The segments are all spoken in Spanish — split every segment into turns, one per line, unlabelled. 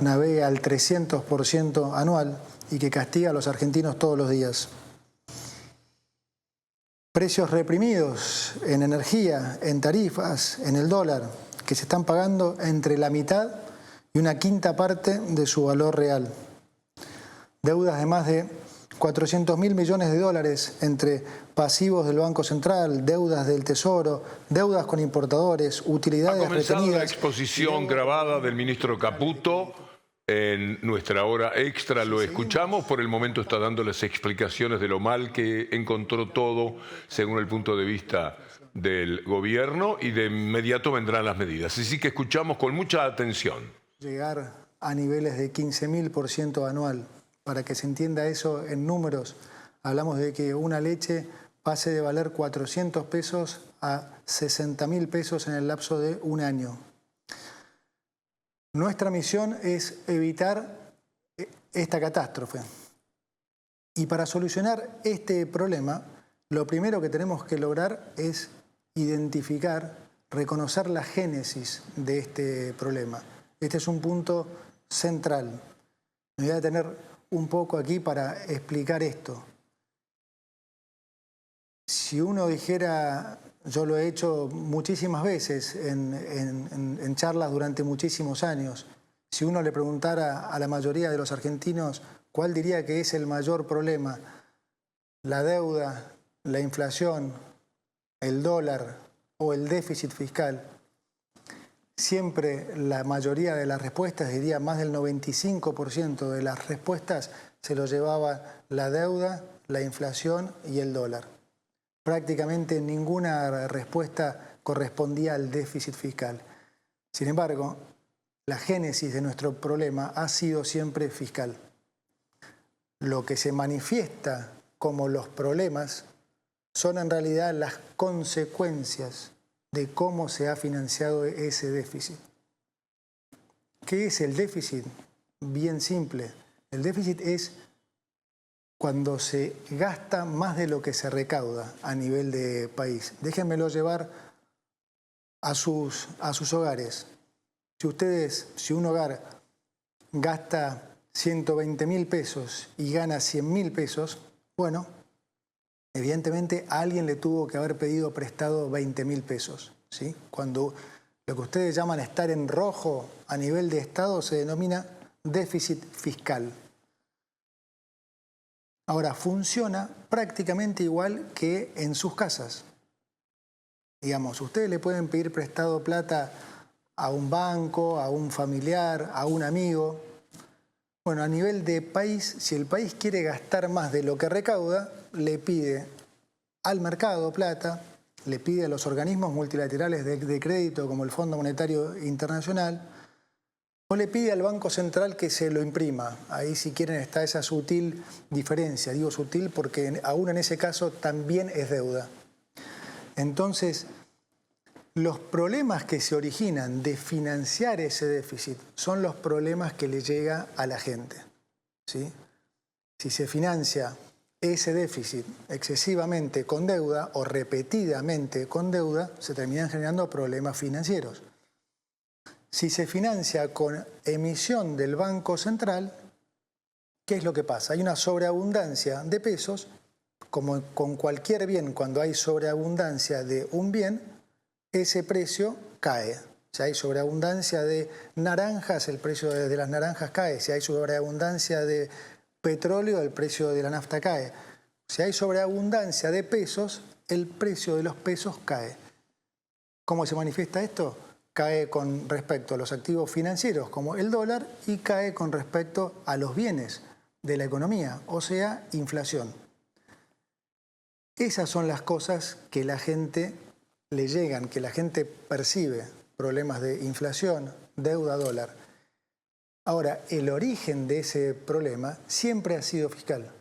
navega al 300% anual y que castiga a los argentinos todos los días. Precios reprimidos en energía, en tarifas, en el dólar, que se están pagando entre la mitad y una quinta parte de su valor real. Deudas de más de 400.000 millones de dólares entre pasivos del Banco Central, deudas del Tesoro, deudas con importadores, utilidades retenidas.
Ha comenzado la exposición grabada del ministro Caputo en nuestra hora extra. Lo escuchamos. Por el momento está dando las explicaciones de lo mal que encontró todo según el punto de vista del gobierno, y de inmediato vendrán las medidas. Así que escuchamos con mucha atención.
Llegar a niveles de 15.000% anual. Para que se entienda eso en números, hablamos de que una leche pase de valer 400 pesos a 60.000 pesos en el lapso de un año. Nuestra misión es evitar esta catástrofe. Y para solucionar este problema, lo primero que tenemos que lograr es identificar, reconocer la génesis de este problema. Este es un punto central. Me voy a detener un poco aquí para explicar esto. Si uno dijera, yo lo he hecho muchísimas veces en charlas durante muchísimos años, si uno le preguntara a la mayoría de los argentinos cuál diría que es el mayor problema, la deuda, la inflación, el dólar o el déficit fiscal, siempre la mayoría de las respuestas, diría más del 95% de las respuestas, se lo llevaba la deuda, la inflación y el dólar. Prácticamente ninguna respuesta correspondía al déficit fiscal. Sin embargo, la génesis de nuestro problema ha sido siempre fiscal. Lo que se manifiesta como los problemas son en realidad las consecuencias de cómo se ha financiado ese déficit. ¿Qué es el déficit? Bien simple. El déficit es cuando se gasta más de lo que se recauda a nivel de país. Déjenmelo llevar a sus hogares. Si un hogar gasta 120.000 pesos y gana 100.000 pesos, bueno, evidentemente a alguien le tuvo que haber pedido prestado 20.000 pesos, ¿sí? Cuando lo que ustedes llaman estar en rojo a nivel de Estado se denomina déficit fiscal. Ahora, funciona prácticamente igual que en sus casas. Digamos, ustedes le pueden pedir prestado plata a un banco, a un familiar, a un amigo. Bueno, a nivel de país, si el país quiere gastar más de lo que recauda, le pide al mercado plata, le pide a los organismos multilaterales de crédito como el Fondo Monetario Internacional, o le pide al Banco Central que se lo imprima. Ahí, si quieren, está esa sutil diferencia. Digo sutil porque aún en ese caso también es deuda. Entonces, los problemas que se originan de financiar ese déficit son los problemas que le llega a la gente, ¿sí? Si se financia ese déficit excesivamente con deuda o repetidamente con deuda, se terminan generando problemas financieros. Si se financia con emisión del Banco Central, ¿qué es lo que pasa? Hay una sobreabundancia de pesos, como con cualquier bien, cuando hay sobreabundancia de un bien, ese precio cae. Si hay sobreabundancia de naranjas, el precio de las naranjas cae. Si hay sobreabundancia de petróleo, el precio de la nafta cae. Si hay sobreabundancia de pesos, el precio de los pesos cae. ¿Cómo se manifiesta esto? Cae con respecto a los activos financieros como el dólar y cae con respecto a los bienes de la economía, o sea, inflación. Esas son las cosas que la gente le llegan, que la gente percibe, problemas de inflación, deuda, dólar. Ahora, el origen de ese problema siempre ha sido fiscal.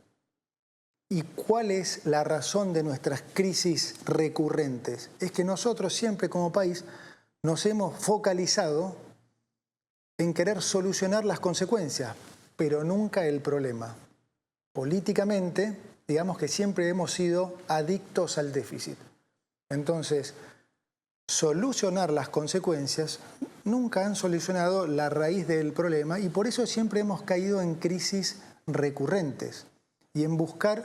¿Y cuál es la razón de nuestras crisis recurrentes? Es que nosotros siempre como país nos hemos focalizado en querer solucionar las consecuencias, pero nunca el problema. Políticamente, digamos que siempre hemos sido adictos al déficit. Entonces, solucionar las consecuencias, nunca han solucionado la raíz del problema y por eso siempre hemos caído en crisis recurrentes y en buscar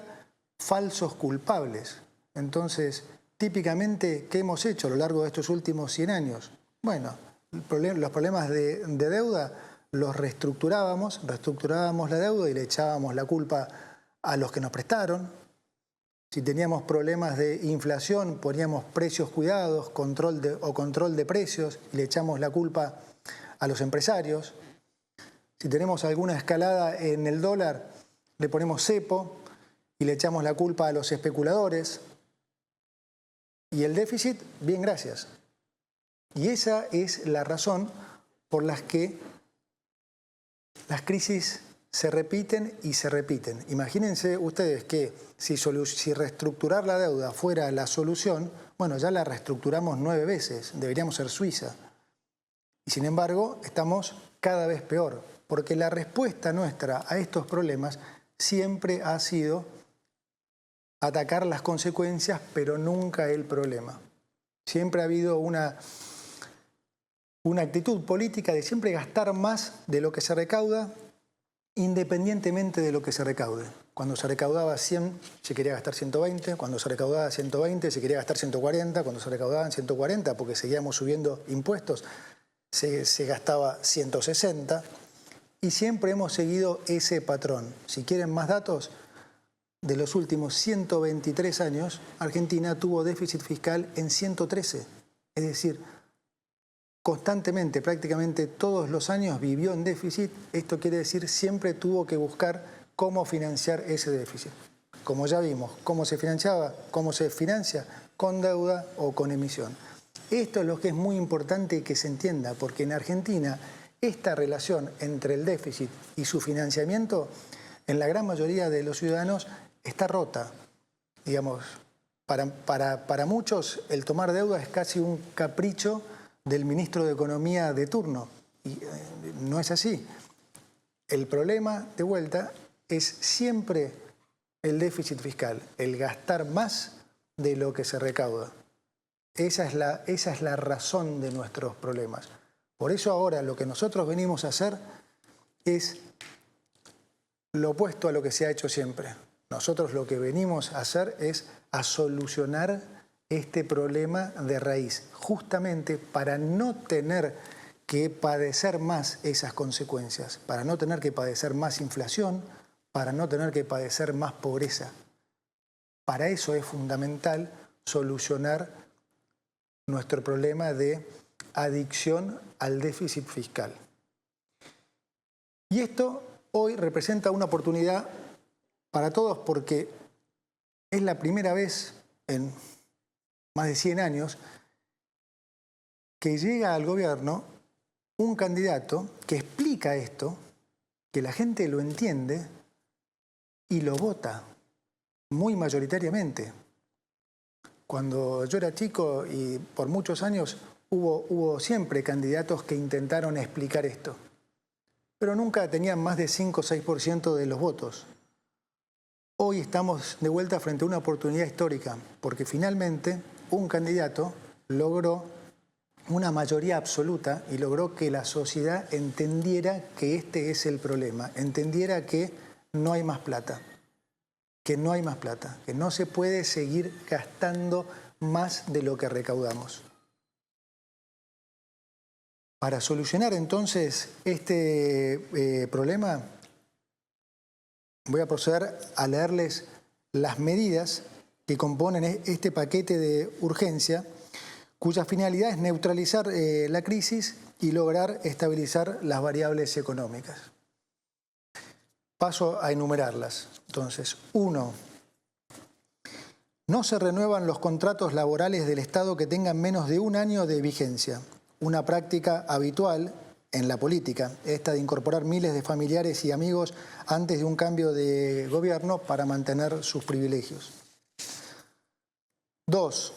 falsos culpables. Entonces, típicamente, ¿qué hemos hecho a lo largo de estos últimos 100 años? Bueno, los problemas de deuda los reestructurábamos la deuda y le echábamos la culpa a los que nos prestaron. Si teníamos problemas de inflación, poníamos precios cuidados, control de precios y le echamos la culpa a los empresarios. Si tenemos alguna escalada en el dólar, le ponemos cepo y le echamos la culpa a los especuladores. Y el déficit, bien, gracias. Y esa es la razón por la que las crisis se repiten y se repiten. Imagínense ustedes que si reestructurar la deuda fuera la solución, bueno, ya la reestructuramos 9 veces, deberíamos ser Suiza. Y sin embargo, estamos cada vez peor, porque la respuesta nuestra a estos problemas siempre ha sido atacar las consecuencias, pero nunca el problema. Siempre ha habido una actitud política de siempre gastar más de lo que se recauda, independientemente de lo que se recaude. Cuando se recaudaba 100, se quería gastar 120. Cuando se recaudaba 120, se quería gastar 140. Cuando se recaudaban 140, porque seguíamos subiendo impuestos, se gastaba 160. Y siempre hemos seguido ese patrón. Si quieren más datos, de los últimos 123 años, Argentina tuvo déficit fiscal en 113. Es decir, constantemente, prácticamente todos los años vivió en déficit. Esto quiere decir siempre tuvo que buscar cómo financiar ese déficit. Como ya vimos, cómo se financiaba, cómo se financia, con deuda o con emisión. Esto es lo que es muy importante que se entienda, porque en Argentina esta relación entre el déficit y su financiamiento, en la gran mayoría de los ciudadanos, está rota. Digamos, para muchos el tomar deuda es casi un capricho del ministro de Economía de turno. Y no es así. El problema, de vuelta, es siempre el déficit fiscal, el gastar más de lo que se recauda. Esa es la razón de nuestros problemas. Por eso ahora lo que nosotros venimos a hacer es lo opuesto a lo que se ha hecho siempre. Nosotros lo que venimos a hacer es a solucionar este problema de raíz, justamente para no tener que padecer más esas consecuencias, para no tener que padecer más inflación, para no tener que padecer más pobreza. Para eso es fundamental solucionar nuestro problema de adicción al déficit fiscal. Y esto hoy representa una oportunidad para todos porque es la primera vez en más de 100 años que llega al gobierno un candidato que explica esto, que la gente lo entiende y lo vota muy mayoritariamente. Cuando yo era chico y por muchos años hubo siempre candidatos que intentaron explicar esto, pero nunca tenían más de 5 o 6% de los votos. Hoy estamos de vuelta frente a una oportunidad histórica, porque finalmente un candidato logró una mayoría absoluta y logró que la sociedad entendiera que este es el problema, entendiera que no hay más plata, que no se puede seguir gastando más de lo que recaudamos. Para solucionar entonces este problema, voy a proceder a leerles las medidas que componen este paquete de urgencia, cuya finalidad es neutralizar la crisis y lograr estabilizar las variables económicas. Paso a enumerarlas. Entonces, 1. No se renuevan los contratos laborales del Estado que tengan menos de 1 año de vigencia. Una práctica habitual en la política, esta de incorporar miles de familiares y amigos antes de un cambio de gobierno para mantener sus privilegios. 2.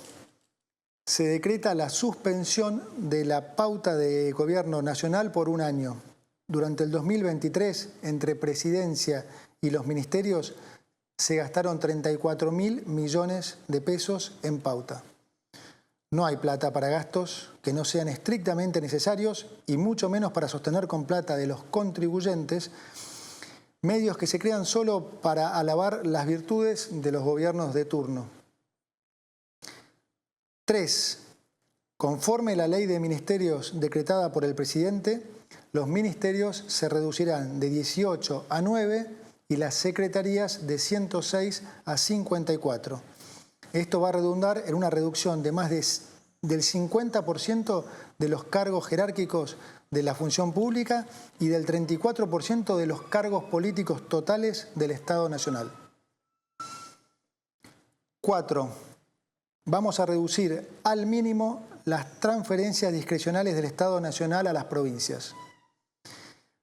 Se decreta la suspensión de la pauta de gobierno nacional por 1 año. Durante el 2023, entre Presidencia y los ministerios, se gastaron 34.000 millones de pesos en pauta. No hay plata para gastos que no sean estrictamente necesarios y mucho menos para sostener con plata de los contribuyentes medios que se crean solo para alabar las virtudes de los gobiernos de turno. 3. Conforme la ley de ministerios decretada por el presidente, los ministerios se reducirán de 18 a 9 y las secretarías de 106 a 54. Esto va a redundar en una reducción de más del 50% de los cargos jerárquicos de la función pública y del 34% de los cargos políticos totales del Estado Nacional. 4. Vamos a reducir al mínimo las transferencias discrecionales del Estado Nacional a las provincias.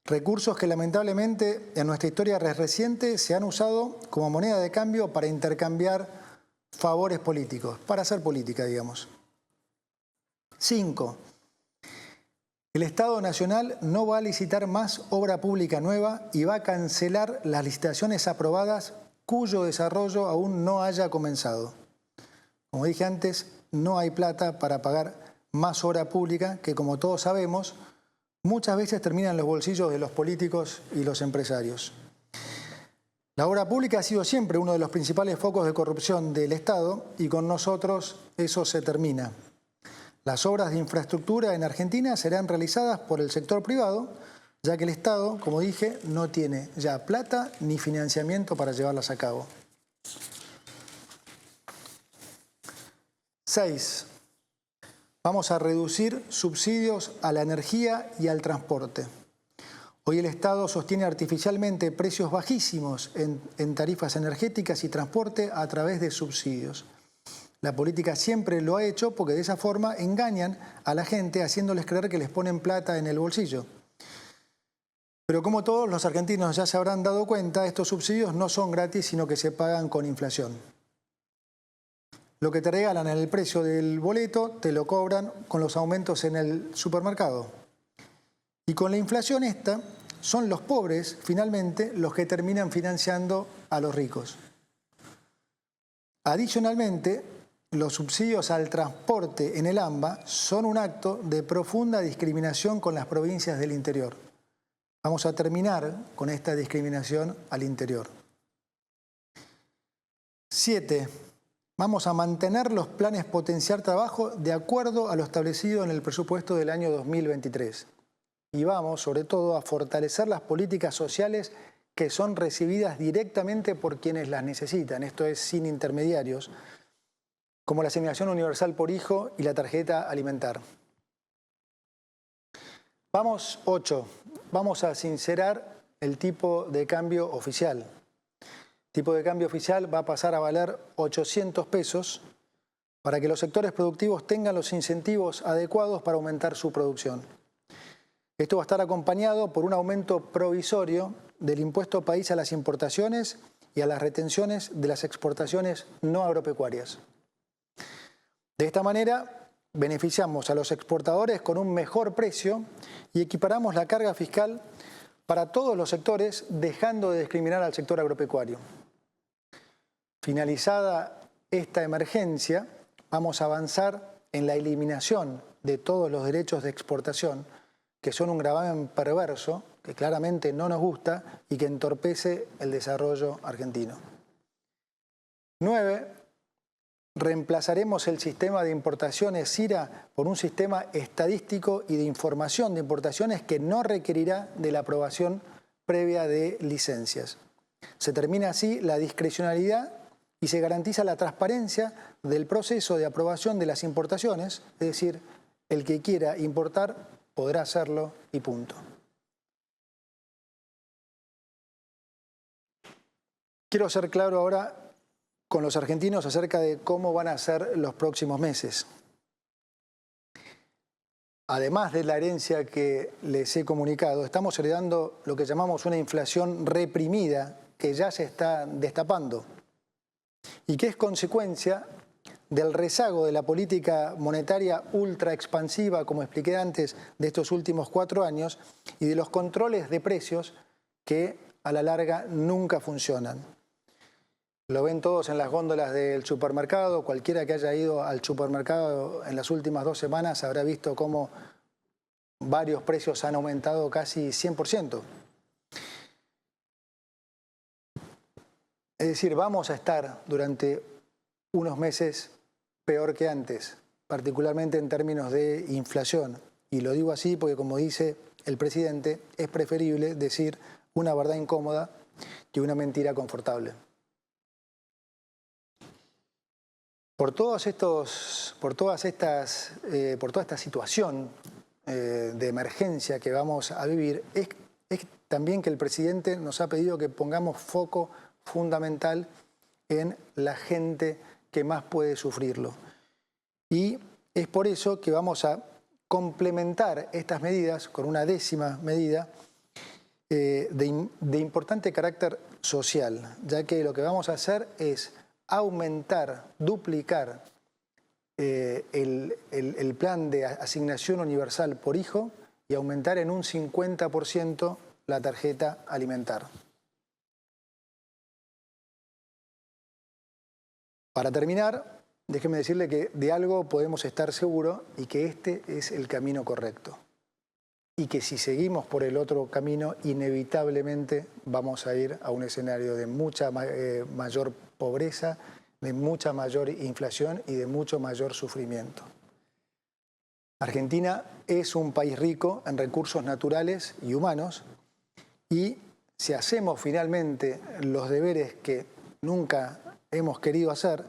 Recursos que lamentablemente en nuestra historia reciente se han usado como moneda de cambio para intercambiar favores políticos, para hacer política, digamos. 5. El Estado Nacional no va a licitar más obra pública nueva y va a cancelar las licitaciones aprobadas cuyo desarrollo aún no haya comenzado. Como dije antes, no hay plata para pagar más obra pública que, como todos sabemos, muchas veces termina en los bolsillos de los políticos y los empresarios. La obra pública ha sido siempre uno de los principales focos de corrupción del Estado y con nosotros eso se termina. Las obras de infraestructura en Argentina serán realizadas por el sector privado, ya que el Estado, como dije, no tiene ya plata ni financiamiento para llevarlas a cabo. 6. Vamos a reducir subsidios a la energía y al transporte. Hoy el Estado sostiene artificialmente precios bajísimos en tarifas energéticas y transporte a través de subsidios. La política siempre lo ha hecho porque de esa forma engañan a la gente haciéndoles creer que les ponen plata en el bolsillo. Pero como todos los argentinos ya se habrán dado cuenta, estos subsidios no son gratis, sino que se pagan con inflación. Lo que te regalan en el precio del boleto te lo cobran con los aumentos en el supermercado. Y con la inflación esta, son los pobres, finalmente, los que terminan financiando a los ricos. Adicionalmente, los subsidios al transporte en el AMBA son un acto de profunda discriminación con las provincias del interior. Vamos a terminar con esta discriminación al interior. 7. Vamos a mantener los planes potenciar trabajo de acuerdo a lo establecido en el presupuesto del año 2023. Y vamos, sobre todo, a fortalecer las políticas sociales que son recibidas directamente por quienes las necesitan, esto es, sin intermediarios, como la asignación universal por hijo y la tarjeta alimentar. 8. Vamos a sincerar el tipo de cambio oficial. El tipo de cambio oficial va a pasar a valer 800 pesos para que los sectores productivos tengan los incentivos adecuados para aumentar su producción. Esto va a estar acompañado por un aumento provisorio del impuesto país a las importaciones y a las retenciones de las exportaciones no agropecuarias. De esta manera, beneficiamos a los exportadores con un mejor precio y equiparamos la carga fiscal para todos los sectores, dejando de discriminar al sector agropecuario. Finalizada esta emergencia, vamos a avanzar en la eliminación de todos los derechos de exportación, que son un gravamen perverso, que claramente no nos gusta y que entorpece el desarrollo argentino. 9. Reemplazaremos el sistema de importaciones SIRA por un sistema estadístico y de información de importaciones que no requerirá de la aprobación previa de licencias. Se termina así la discrecionalidad y se garantiza la transparencia del proceso de aprobación de las importaciones, es decir, el que quiera importar podrá hacerlo y punto. Quiero ser claro ahora con los argentinos acerca de cómo van a ser los próximos meses. Además de la herencia que les he comunicado, estamos heredando lo que llamamos una inflación reprimida que ya se está destapando y que es consecuencia del rezago de la política monetaria ultra expansiva, como expliqué antes, de estos últimos 4 años y de los controles de precios que a la larga nunca funcionan. Lo ven todos en las góndolas del supermercado. Cualquiera que haya ido al supermercado en las últimas 2 semanas habrá visto cómo varios precios han aumentado casi 100%. Es decir, vamos a estar durante unos meses peor que antes, particularmente en términos de inflación. Y lo digo así porque, como dice el presidente, es preferible decir una verdad incómoda que una mentira confortable. Por toda esta situación de emergencia que vamos a vivir, es también que el presidente nos ha pedido que pongamos foco fundamental en la gente que más puede sufrirlo. Y es por eso que vamos a complementar estas medidas con una 10ª medida de importante carácter social, ya que lo que vamos a hacer es aumentar, duplicar el plan de asignación universal por hijo y aumentar en un 50% la tarjeta alimentar. Para terminar, déjeme decirle que de algo podemos estar seguros y que este es el camino correcto. Y que si seguimos por el otro camino, inevitablemente vamos a ir a un escenario de mucha mayor pobreza, de mucha mayor inflación y de mucho mayor sufrimiento. Argentina es un país rico en recursos naturales y humanos, y si hacemos finalmente los deberes que nunca hemos querido hacer,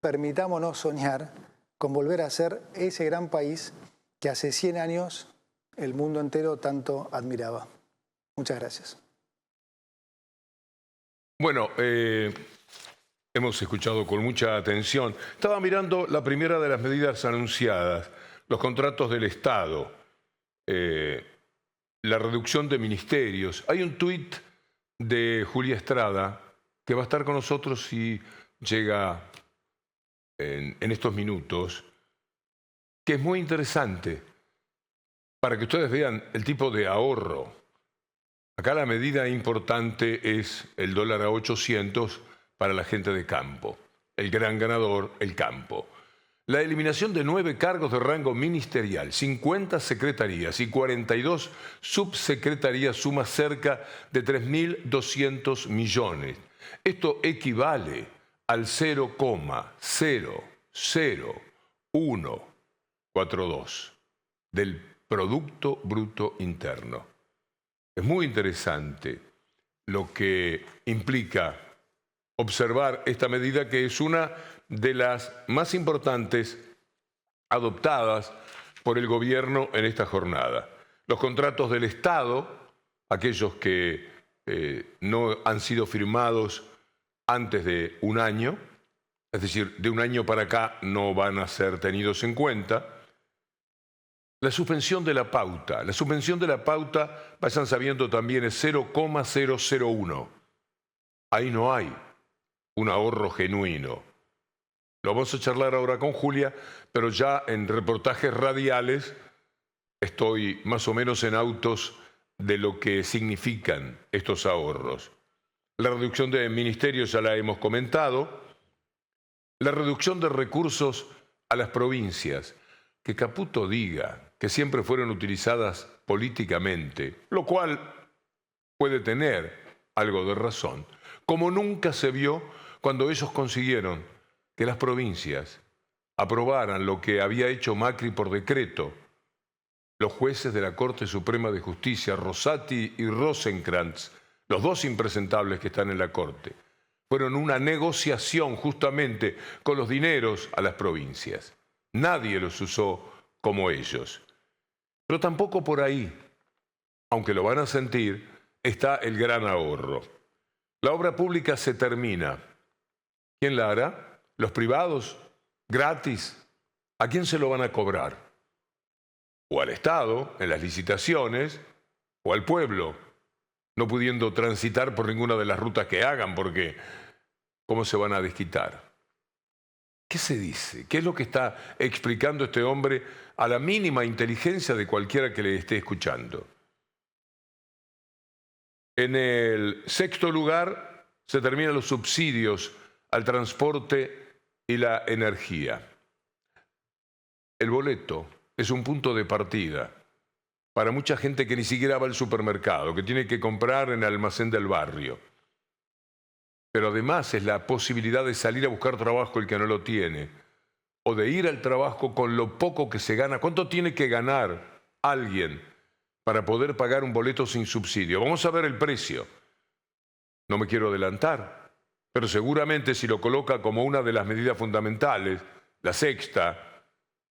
permitámonos soñar con volver a ser ese gran país que hace 100 años el mundo entero tanto admiraba. Muchas gracias.
Bueno, hemos escuchado con mucha atención. Estaba mirando la primera de las medidas anunciadas, los contratos del Estado, la reducción de ministerios. Hay un tuit de Julia Estrada que va a estar con nosotros si llega en estos minutos, que es muy interesante para que ustedes vean el tipo de ahorro. Acá la medida importante es el dólar a 800 para la gente de campo. El gran ganador, el campo. La eliminación de 9 cargos de rango ministerial, 50 secretarías y 42 subsecretarías suma cerca de 3.200 millones. Esto equivale al 0,00142 del Producto Bruto Interno. Es muy interesante lo que implica observar esta medida, que es una de las más importantes adoptadas por el gobierno en esta jornada. Los contratos del Estado, aquellos que no han sido firmados antes de un año, es decir, de un año para acá no van a ser tenidos en cuenta. La suspensión de la pauta. La suspensión de la pauta, vayan sabiendo también, es 0,001. Ahí no hay un ahorro genuino. Lo vamos a charlar ahora con Julia, pero ya en reportajes radiales estoy más o menos en autos de lo que significan estos ahorros. La reducción de ministerios ya la hemos comentado. La reducción de recursos a las provincias. Que Caputo diga que siempre fueron utilizadas políticamente, lo cual puede tener algo de razón, como nunca se vio cuando ellos consiguieron que las provincias aprobaran lo que había hecho Macri por decreto. Los jueces de la Corte Suprema de Justicia, Rosati y Rosenkrantz, los dos impresentables que están en la Corte, fueron una negociación justamente con los dineros a las provincias. Nadie los usó como ellos. Pero tampoco por ahí, aunque lo van a sentir, está el gran ahorro. La obra pública se termina. ¿Quién la hará? ¿Los privados? ¿Gratis? ¿A quién se lo van a cobrar? O al Estado, en las licitaciones, o al pueblo, no pudiendo transitar por ninguna de las rutas que hagan, porque ¿cómo se van a desquitar? ¿Qué se dice? ¿Qué es lo que está explicando este hombre a la mínima inteligencia de cualquiera que le esté escuchando? En el 6º lugar se terminan los subsidios al transporte y la energía. El boleto es un punto de partida para mucha gente que ni siquiera va al supermercado, que tiene que comprar en el almacén del barrio. Pero además es la posibilidad de salir a buscar trabajo el que no lo tiene, o de ir al trabajo con lo poco que se gana. ¿Cuánto tiene que ganar alguien para poder pagar un boleto sin subsidio? Vamos a ver el precio. No me quiero adelantar, pero seguramente si lo coloca como una de las medidas fundamentales, la sexta,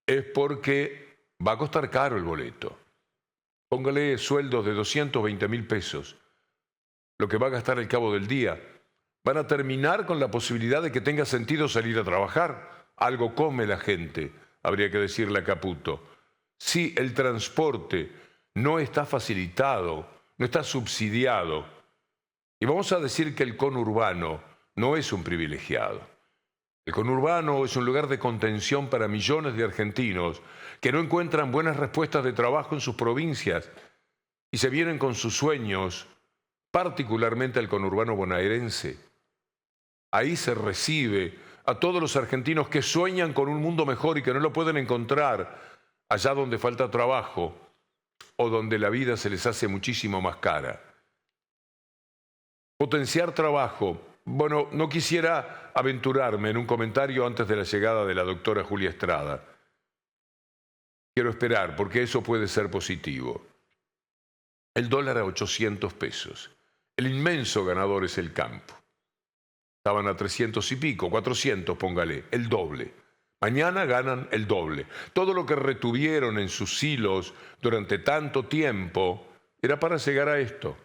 es porque va a costar caro el boleto. Póngale sueldos de 220.000 pesos, lo que va a gastar al cabo del día. Van a terminar con la posibilidad de que tenga sentido salir a trabajar. Algo come la gente, habría que decirle a Caputo. Si el transporte no está facilitado, no está subsidiado, y vamos a decir que el conurbano no es un privilegiado. El conurbano es un lugar de contención para millones de argentinos que no encuentran buenas respuestas de trabajo en sus provincias y se vienen con sus sueños, particularmente el conurbano bonaerense. Ahí se recibe a todos los argentinos que sueñan con un mundo mejor y que no lo pueden encontrar allá donde falta trabajo o donde la vida se les hace muchísimo más cara. Potenciar trabajo. Bueno, no quisiera aventurarme en un comentario antes de la llegada de la doctora Julia Estrada. Quiero esperar, porque eso puede ser positivo. El dólar a 800 pesos. El inmenso ganador es el campo. Estaban a 300 y pico, 400, póngale, el doble. Mañana ganan el doble. Todo lo que retuvieron en sus hilos durante tanto tiempo era para llegar a esto,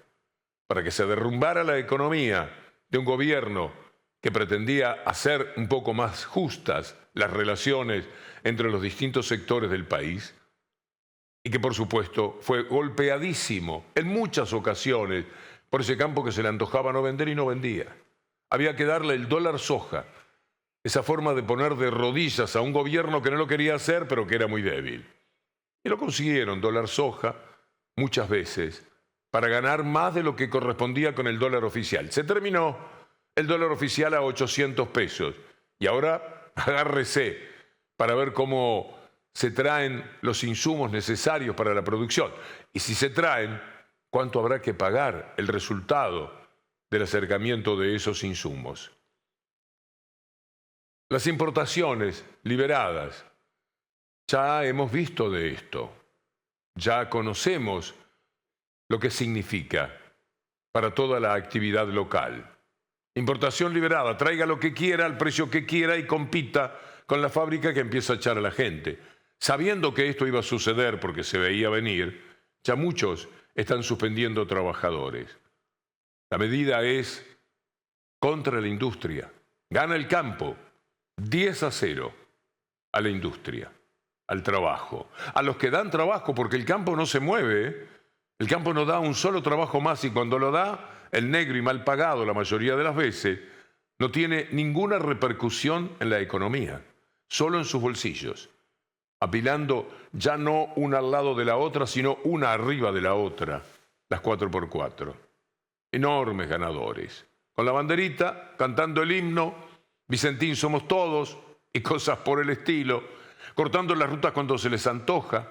para que se derrumbara la economía de un gobierno que pretendía hacer un poco más justas las relaciones entre los distintos sectores del país y que, por supuesto, fue golpeadísimo en muchas ocasiones por ese campo que se le antojaba no vender y no vendía. Había que darle el dólar soja, esa forma de poner de rodillas a un gobierno que no lo quería hacer, pero que era muy débil. Y lo consiguieron, dólar soja, muchas veces, para ganar más de lo que correspondía con el dólar oficial. Se terminó el dólar oficial a 800 pesos. Y ahora agárrese para ver cómo se traen los insumos necesarios para la producción. Y si se traen, ¿cuánto habrá que pagar el resultado del acercamiento de esos insumos? Las importaciones liberadas. Ya hemos visto de esto. Ya conocemos lo que significa para toda la actividad local. Importación liberada, traiga lo que quiera, al precio que quiera y compita con la fábrica que empieza a echar a la gente. Sabiendo que esto iba a suceder porque se veía venir, ya muchos están suspendiendo trabajadores. La medida es contra la industria. Gana el campo, 10-0 a la industria, al trabajo. A los que dan trabajo, porque el campo no se mueve, ¿eh? El campo no da un solo trabajo más y cuando lo da, el negro y mal pagado la mayoría de las veces, no tiene ninguna repercusión en la economía, solo en sus bolsillos, apilando ya no una al lado de la otra, sino una arriba de la otra, las 4x4. Enormes ganadores, con la banderita, cantando el himno, Vicentín somos todos y cosas por el estilo, cortando las rutas cuando se les antoja,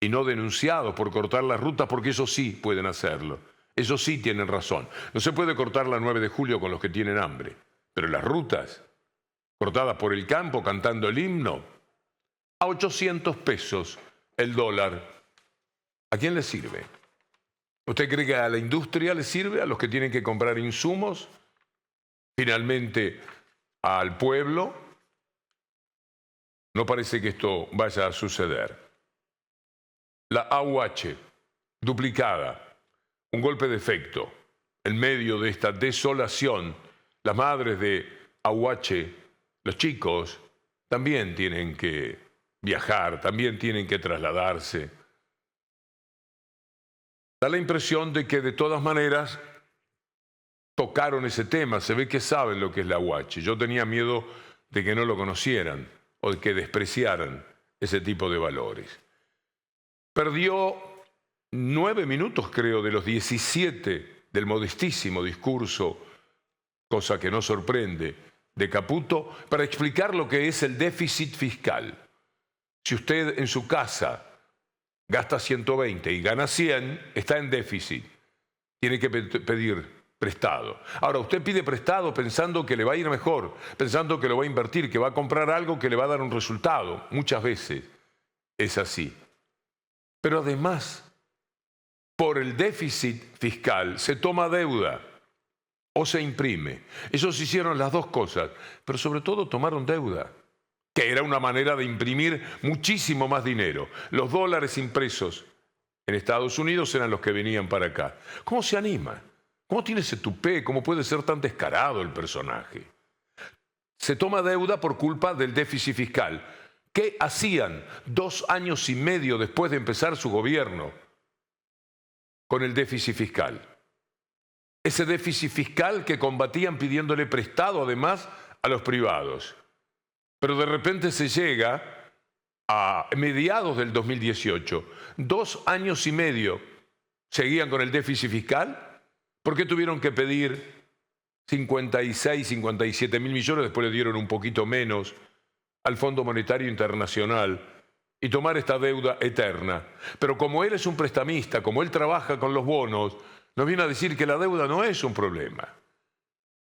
y no denunciados por cortar las rutas, porque eso sí pueden hacerlo. Eso sí tienen razón. No se puede cortar la 9 de julio con los que tienen hambre. Pero las rutas, cortadas por el campo, cantando el himno, a 800 pesos el dólar. ¿A quién le sirve? ¿Usted cree que a la industria le sirve? ¿A los que tienen que comprar insumos? Finalmente, al pueblo. No parece que esto vaya a suceder. La AUH, duplicada, un golpe de efecto. En medio de esta desolación, las madres de AUH, los chicos, también tienen que viajar, también tienen que trasladarse. Da la impresión de que de todas maneras tocaron ese tema, se ve que saben lo que es la AUH. Yo tenía miedo de que no lo conocieran o de que despreciaran ese tipo de valores. Perdió 9 minutos, creo, de los 17 del modestísimo discurso cosa que no sorprende, de Caputo, para explicar lo que es el déficit fiscal. Si usted en su casa gasta 120 y gana 100, está en déficit. Tiene que pedir prestado. Ahora, usted pide prestado pensando que le va a ir mejor, pensando que lo va a invertir, que va a comprar algo que le va a dar un resultado. Muchas veces es así. Pero además, por el déficit fiscal se toma deuda o se imprime. Ellos hicieron las dos cosas, pero sobre todo tomaron deuda, que era una manera de imprimir muchísimo más dinero. Los dólares impresos en Estados Unidos eran los que venían para acá. ¿Cómo se anima? ¿Cómo tiene ese tupé? ¿Cómo puede ser tan descarado el personaje? Se toma deuda por culpa del déficit fiscal. ¿Qué hacían 2 años y medio después de empezar su gobierno con el déficit fiscal? Ese déficit fiscal que combatían pidiéndole prestado además a los privados. Pero de repente se llega a mediados del 2018, 2 años y medio seguían con el déficit fiscal. ¿Por qué tuvieron que pedir 56, 57 mil millones? Después le dieron un poquito menos al Fondo Monetario Internacional y tomar esta deuda eterna. Pero como él es un prestamista, como él trabaja con los bonos, nos viene a decir que la deuda no es un problema.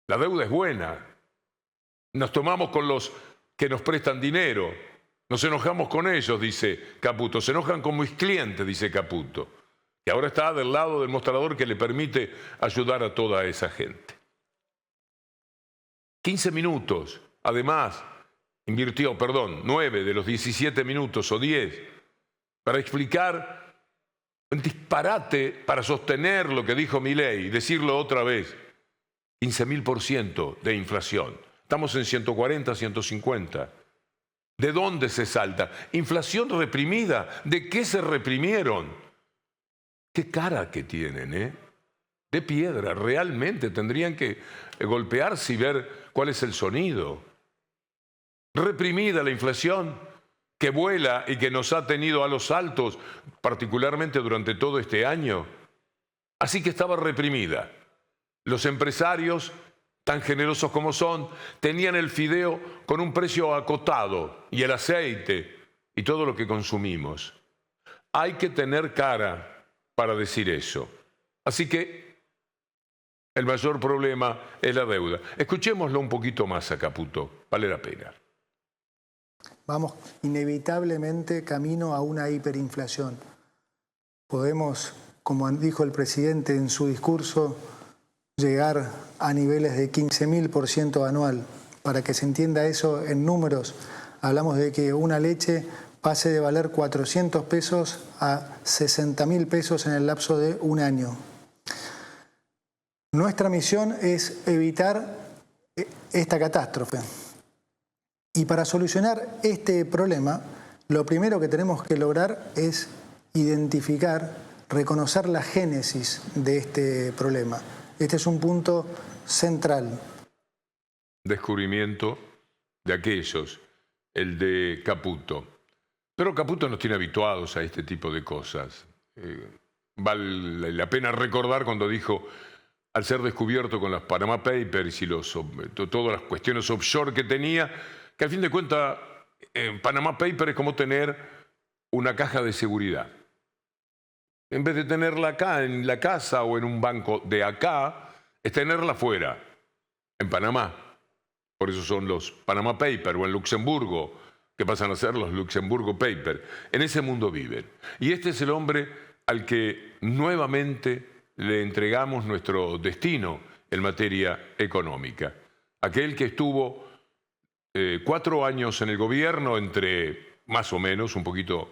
La deuda es buena. Nos tomamos con los que nos prestan dinero. Nos enojamos con ellos, dice Caputo. Se enojan con mis clientes, dice Caputo. Que ahora está del lado del mostrador que le permite ayudar a toda esa gente. 15 minutos, además, invirtió, 9 de los 17 minutos o 10, para explicar un disparate, para sostener lo que dijo Milei, decirlo otra vez, 15.000% de inflación. Estamos en 140, 150. ¿De dónde se salta? Inflación reprimida. ¿De qué se reprimieron? Qué cara que tienen, ¿eh? De piedra. Realmente tendrían que golpearse y ver cuál es el sonido. Reprimida la inflación, que vuela y que nos ha tenido a los altos, particularmente durante todo este año. Así que estaba reprimida. Los empresarios, tan generosos como son, tenían el fideo con un precio acotado y el aceite y todo lo que consumimos. Hay que tener cara para decir eso. Así que el mayor problema es la deuda. Escuchémoslo un poquito más a Caputo, vale la pena.
Vamos inevitablemente camino a una hiperinflación. Podemos, como dijo el presidente en su discurso, llegar a niveles de 15.000% anual. Para que se entienda eso en números, hablamos de que una leche pase de valer 400 pesos a 60.000 pesos en el lapso de un año. Nuestra misión es evitar esta catástrofe. Y para solucionar este problema, lo primero que tenemos que lograr es identificar, reconocer la génesis de este problema. Este es un punto central.
Descubrimiento de aquellos, el de Caputo. Pero Caputo nos tiene habituados a este tipo de cosas. Vale la pena recordar cuando dijo, al ser descubierto con las Panama Papers y todas las cuestiones offshore que tenía, que al fin de cuentas, Panama Papers es como tener una caja de seguridad. En vez de tenerla acá, en la casa o en un banco de acá, es tenerla fuera, en Panamá. Por eso son los Panama Papers, o en Luxemburgo, que pasan a ser los Luxemburgo Papers. En ese mundo viven. Y este es el hombre al que nuevamente le entregamos nuestro destino en materia económica. Aquel que estuvo 4 años en el gobierno, entre más o menos, un poquito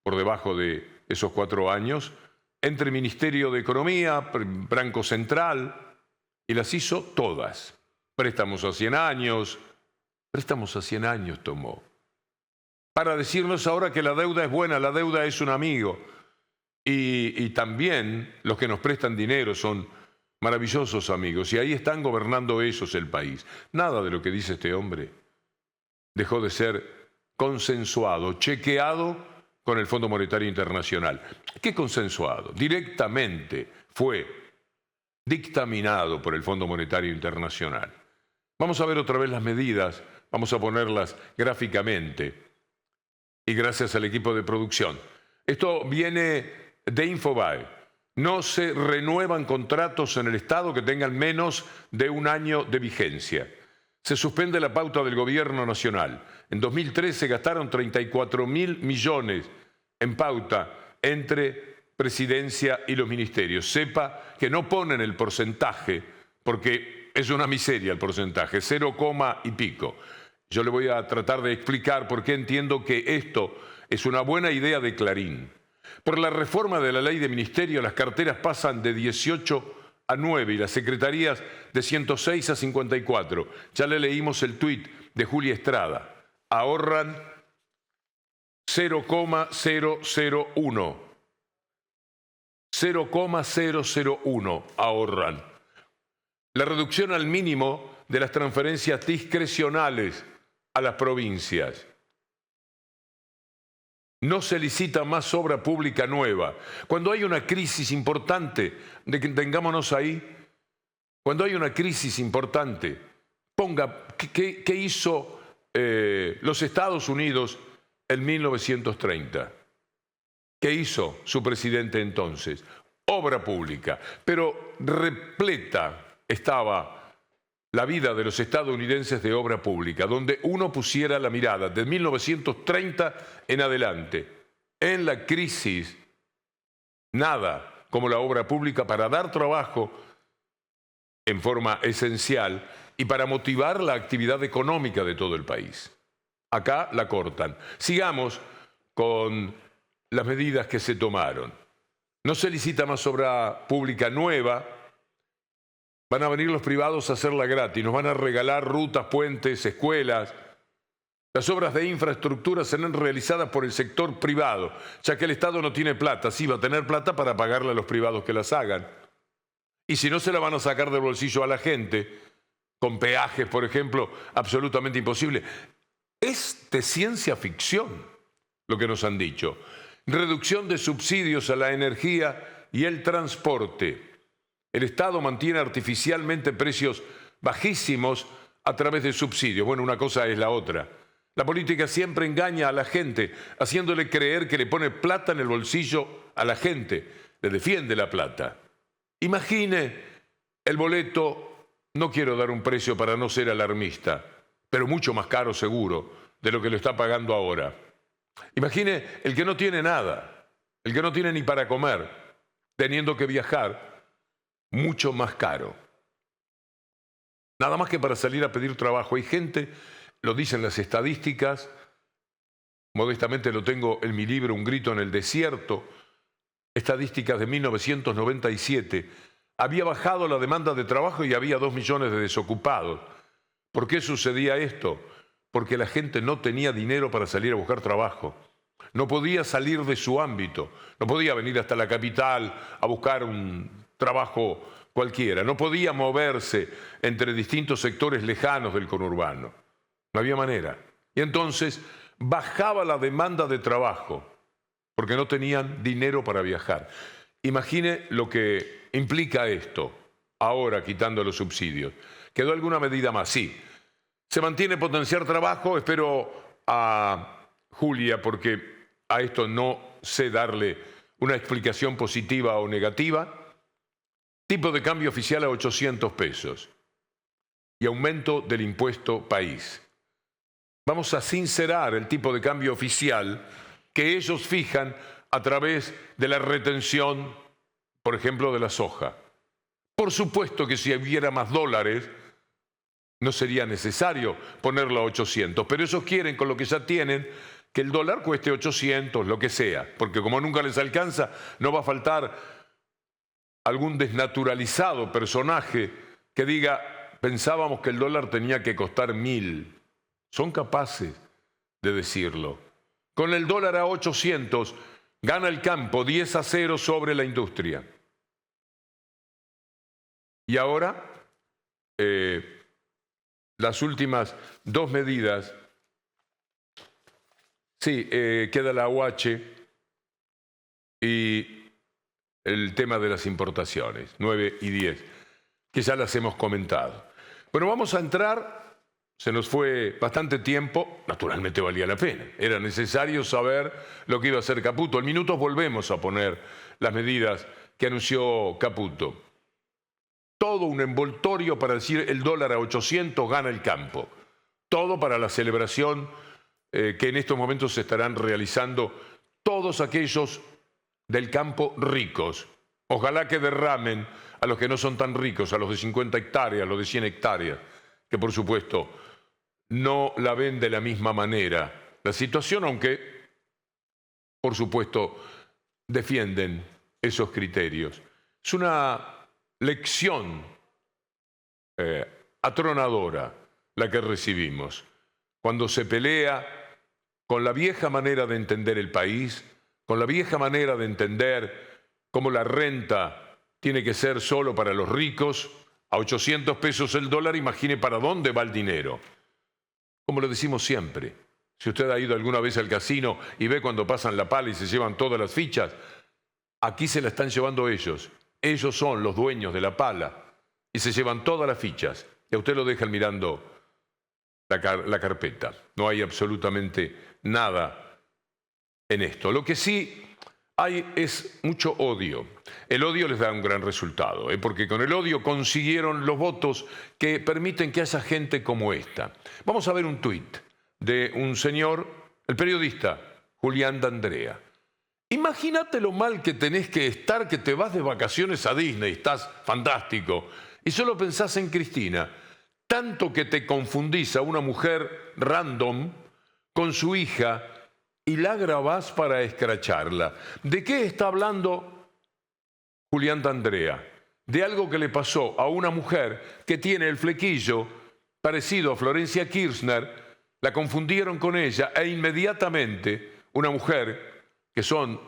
por debajo de esos 4 años, entre Ministerio de Economía, Banco Central, y las hizo todas. Préstamos a 100 años tomó. Para decirnos ahora que la deuda es buena, la deuda es un amigo. Y también los que nos prestan dinero son maravillosos amigos, y ahí están gobernando ellos el país. Nada de lo que dice este hombre dejó de ser consensuado, chequeado con el Fondo Monetario Internacional. ¿Qué consensuado? Directamente fue dictaminado por el Fondo Monetario Internacional. Vamos a ver otra vez las medidas, vamos a ponerlas gráficamente y gracias al equipo de producción. Esto viene de Infobae. No se renuevan contratos en el Estado que tengan menos de un año de vigencia. Se suspende la pauta del gobierno nacional. En 2013 gastaron 34.000 millones en pauta entre presidencia y los ministerios. Sepa que no ponen el porcentaje porque es una miseria el porcentaje, 0, y pico. Yo le voy a tratar de explicar por qué entiendo que esto es una buena idea de Clarín. Por la reforma de la ley de ministerio, las carteras pasan de 18 a 9 y las secretarías de 106 a 54. Ya le leímos el tuit de Julia Estrada. Ahorran 0,001. 0,001 ahorran. La reducción al mínimo de las transferencias discrecionales a las provincias. No se licita más obra pública nueva. Cuando hay una crisis importante, tengámonos ahí, cuando hay una crisis importante, ponga, ¿qué hizo los Estados Unidos en 1930? ¿Qué hizo su presidente entonces? Obra pública. Pero repleta estaba la vida de los estadounidenses de obra pública, donde uno pusiera la mirada de 1930 en adelante. En la crisis, nada como la obra pública para dar trabajo en forma esencial y para motivar la actividad económica de todo el país. Acá la cortan. Sigamos con las medidas que se tomaron. No se licita más obra pública nueva. Van a venir los privados a hacerla gratis, nos van a regalar rutas, puentes, escuelas. Las obras de infraestructura serán realizadas por el sector privado, ya que el Estado no tiene plata. Sí va a tener plata para pagarle a los privados que las hagan. Y si no, se la van a sacar del bolsillo a la gente, con peajes, por ejemplo, absolutamente imposible. Es de ciencia ficción lo que nos han dicho. Reducción de subsidios a la energía y el transporte. El Estado mantiene artificialmente precios bajísimos a través de subsidios. Bueno, una cosa es la otra. La política siempre engaña a la gente, haciéndole creer que le pone plata en el bolsillo a la gente. Le defiende la plata. Imagine el boleto, no quiero dar un precio para no ser alarmista, pero mucho más caro seguro de lo que lo está pagando ahora. Imagine el que no tiene nada, el que no tiene ni para comer, teniendo que viajar, mucho más caro. Nada más que para salir a pedir trabajo. Hay gente, lo dicen las estadísticas, modestamente lo tengo en mi libro Un grito en el desierto, estadísticas de 1997, había bajado la demanda de trabajo y había 2 millones de desocupados. ¿Por qué sucedía esto? Porque la gente no tenía dinero para salir a buscar trabajo. No podía salir de su ámbito, no podía venir hasta la capital a buscar un trabajo cualquiera, no podía moverse entre distintos sectores lejanos del conurbano. No había manera. Y entonces bajaba la demanda de trabajo porque no tenían dinero para viajar. Imagine lo que implica esto, ahora quitando los subsidios. ¿Quedó alguna medida más? Sí. Se mantiene potenciar trabajo, espero a Julia, porque a esto no sé darle una explicación positiva o negativa. Tipo de cambio oficial a 800 pesos y aumento del impuesto país. Vamos a sincerar el tipo de cambio oficial que ellos fijan a través de la retención, por ejemplo, de la soja. Por supuesto que si hubiera más dólares, no sería necesario ponerlo a 800, pero ellos quieren, con lo que ya tienen, que el dólar cueste 800, lo que sea, porque como nunca les alcanza, no va a faltar algún desnaturalizado personaje que diga, pensábamos que el dólar tenía que costar 1.000. Son capaces de decirlo. Con el dólar a 800, gana el campo 10-0 sobre la industria. Y ahora, las últimas 2 medidas. Sí, queda la UH y el tema de las importaciones, 9 y 10. que ya las hemos comentado. Bueno, vamos a entrar, se nos fue bastante tiempo, naturalmente valía la pena, era necesario saber lo que iba a hacer Caputo. En minutos volvemos a poner las medidas que anunció Caputo. Todo un envoltorio para decir el dólar a 800 gana el campo. Todo para la celebración que en estos momentos se estarán realizando todos aquellos del campo ricos. Ojalá que derramen a los que no son tan ricos, a los de 50 hectáreas, a los de 100 hectáreas, que por supuesto no la ven de la misma manera la situación, aunque por supuesto defienden esos criterios. Es una lección atronadora la que recibimos cuando se pelea con la vieja manera de entender el país, con la vieja manera de entender cómo la renta tiene que ser solo para los ricos. A 800 pesos el dólar, imagine para dónde va el dinero. Como lo decimos siempre, si usted ha ido alguna vez al casino y ve cuando pasan la pala y se llevan todas las fichas, aquí se la están llevando ellos. Ellos son los dueños de la pala y se llevan todas las fichas. Y a usted lo dejan mirando la carpeta. No hay absolutamente nada en esto. Lo que sí hay es mucho odio. El odio les da un gran resultado, porque con el odio consiguieron los votos que permiten que haya gente como esta. Vamos a ver un tuit de un señor, el periodista Julián D'Andrea. Imagínate lo mal que tenés que estar, que te vas de vacaciones a Disney, estás fantástico, y solo pensás en Cristina. Tanto que te confundís a una mujer random con su hija y la grabás para escracharla. ¿De qué está hablando Julián D'Andrea? De algo que le pasó a una mujer que tiene el flequillo parecido a Florencia Kirchner, la confundieron con ella e inmediatamente una mujer, que son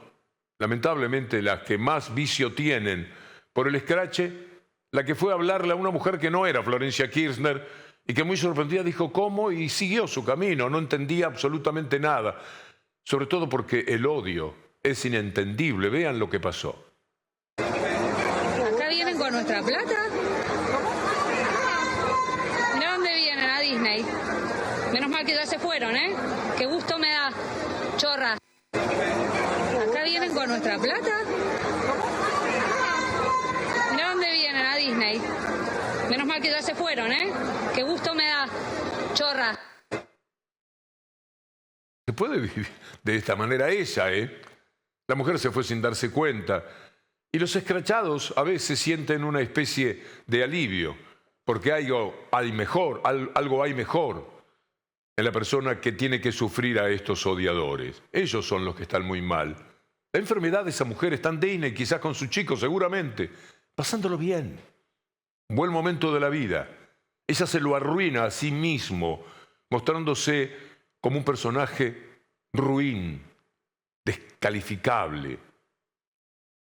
lamentablemente las que más vicio tienen por el escrache, la que fue a hablarle a una mujer que no era Florencia Kirchner y que muy sorprendida dijo ¿cómo? Y siguió su camino, no entendía absolutamente nada. Sobre todo porque el odio es inentendible. Vean lo que pasó.
Acá vienen con nuestra plata. Mira dónde vienen, a Disney. Menos mal que ya se fueron, ¿eh? Qué gusto me da, chorra. Acá vienen con nuestra plata. Mira dónde vienen, a Disney. Menos mal que ya se fueron, ¿eh? Qué gusto me da, chorra.
Se puede vivir de esta manera ella, ¿eh? La mujer se fue sin darse cuenta. Y los escrachados a veces sienten una especie de alivio, porque algo hay mejor en la persona que tiene que sufrir a estos odiadores. Ellos son los que están muy mal. La enfermedad de esa mujer está en Disney, quizás con su chico, seguramente, pasándolo bien. Un buen momento de la vida. Ella se lo arruina a sí mismo, mostrándose como un personaje ruin, descalificable,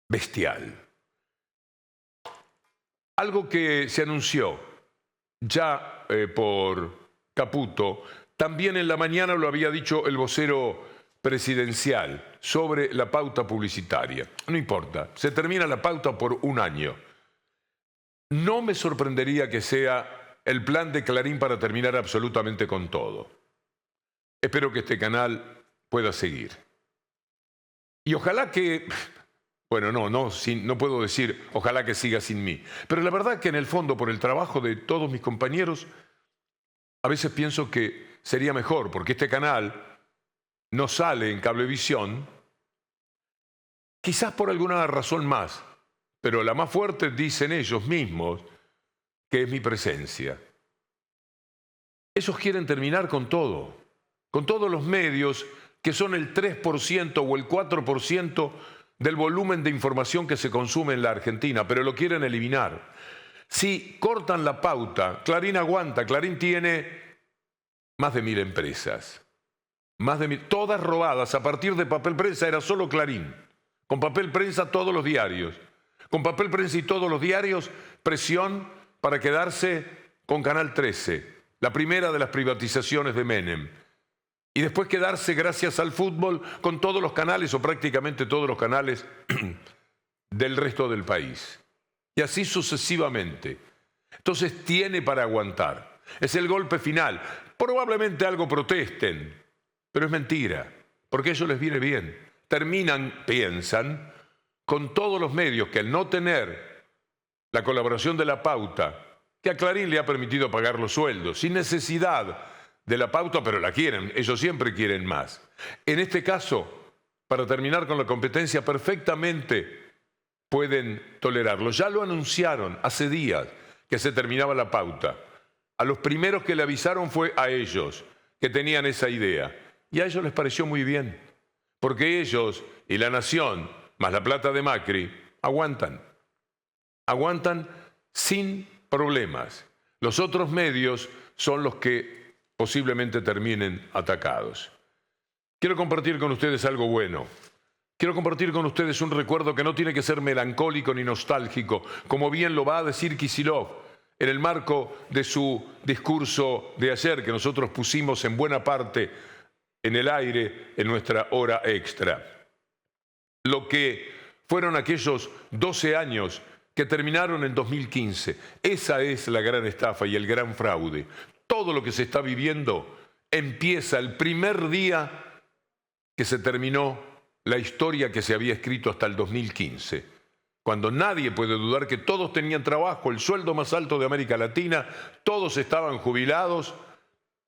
bestial. Algo que se anunció ya por Caputo, también en la mañana lo había dicho el vocero presidencial sobre la pauta publicitaria. No importa, se termina la pauta por un año. No me sorprendería que sea el plan de Clarín para terminar absolutamente con todo. Espero que este canal pueda seguir. Y ojalá que, bueno, no puedo decir ojalá que siga sin mí, pero la verdad que en el fondo, por el trabajo de todos mis compañeros, a veces pienso que sería mejor, porque este canal no sale en Cablevisión, quizás por alguna razón más, pero la más fuerte dicen ellos mismos que es mi presencia. Ellos quieren terminar con todos los medios que son el 3% o el 4% del volumen de información que se consume en la Argentina, pero lo quieren eliminar. Si cortan la pauta, Clarín aguanta. Clarín tiene más de 1000 empresas, todas robadas. A partir de papel prensa era solo Clarín, con papel prensa todos los diarios, con papel prensa y todos los diarios, presión para quedarse con Canal 13, la primera de las privatizaciones de Menem. Y después quedarse, gracias al fútbol, con todos los canales o prácticamente todos los canales del resto del país. Y así sucesivamente. Entonces tiene para aguantar. Es el golpe final. Probablemente algo protesten, pero es mentira, porque a ellos les viene bien. Terminan, piensan, con todos los medios que al no tener la colaboración de La Pauta, que a Clarín le ha permitido pagar los sueldos, sin necesidad de La Pauta, pero la quieren, ellos siempre quieren más. En este caso, para terminar con la competencia, perfectamente pueden tolerarlo. Ya lo anunciaron hace días que se terminaba La Pauta. A los primeros que le avisaron fue a ellos, que tenían esa idea. Y a ellos les pareció muy bien, porque ellos y la nación, más la plata de Macri, aguantan. Aguantan sin problemas. Los otros medios son los que posiblemente terminen atacados. Quiero compartir con ustedes algo bueno. Quiero compartir con ustedes un recuerdo que no tiene que ser melancólico ni nostálgico, como bien lo va a decir Kicillof en el marco de su discurso de ayer, que nosotros pusimos en buena parte en el aire en nuestra hora extra. Lo que fueron aquellos 12 años que terminaron en 2015. Esa es la gran estafa y el gran fraude. Todo lo que se está viviendo empieza el primer día que se terminó la historia que se había escrito hasta el 2015, cuando nadie puede dudar que todos tenían trabajo, el sueldo más alto de América Latina, todos estaban jubilados,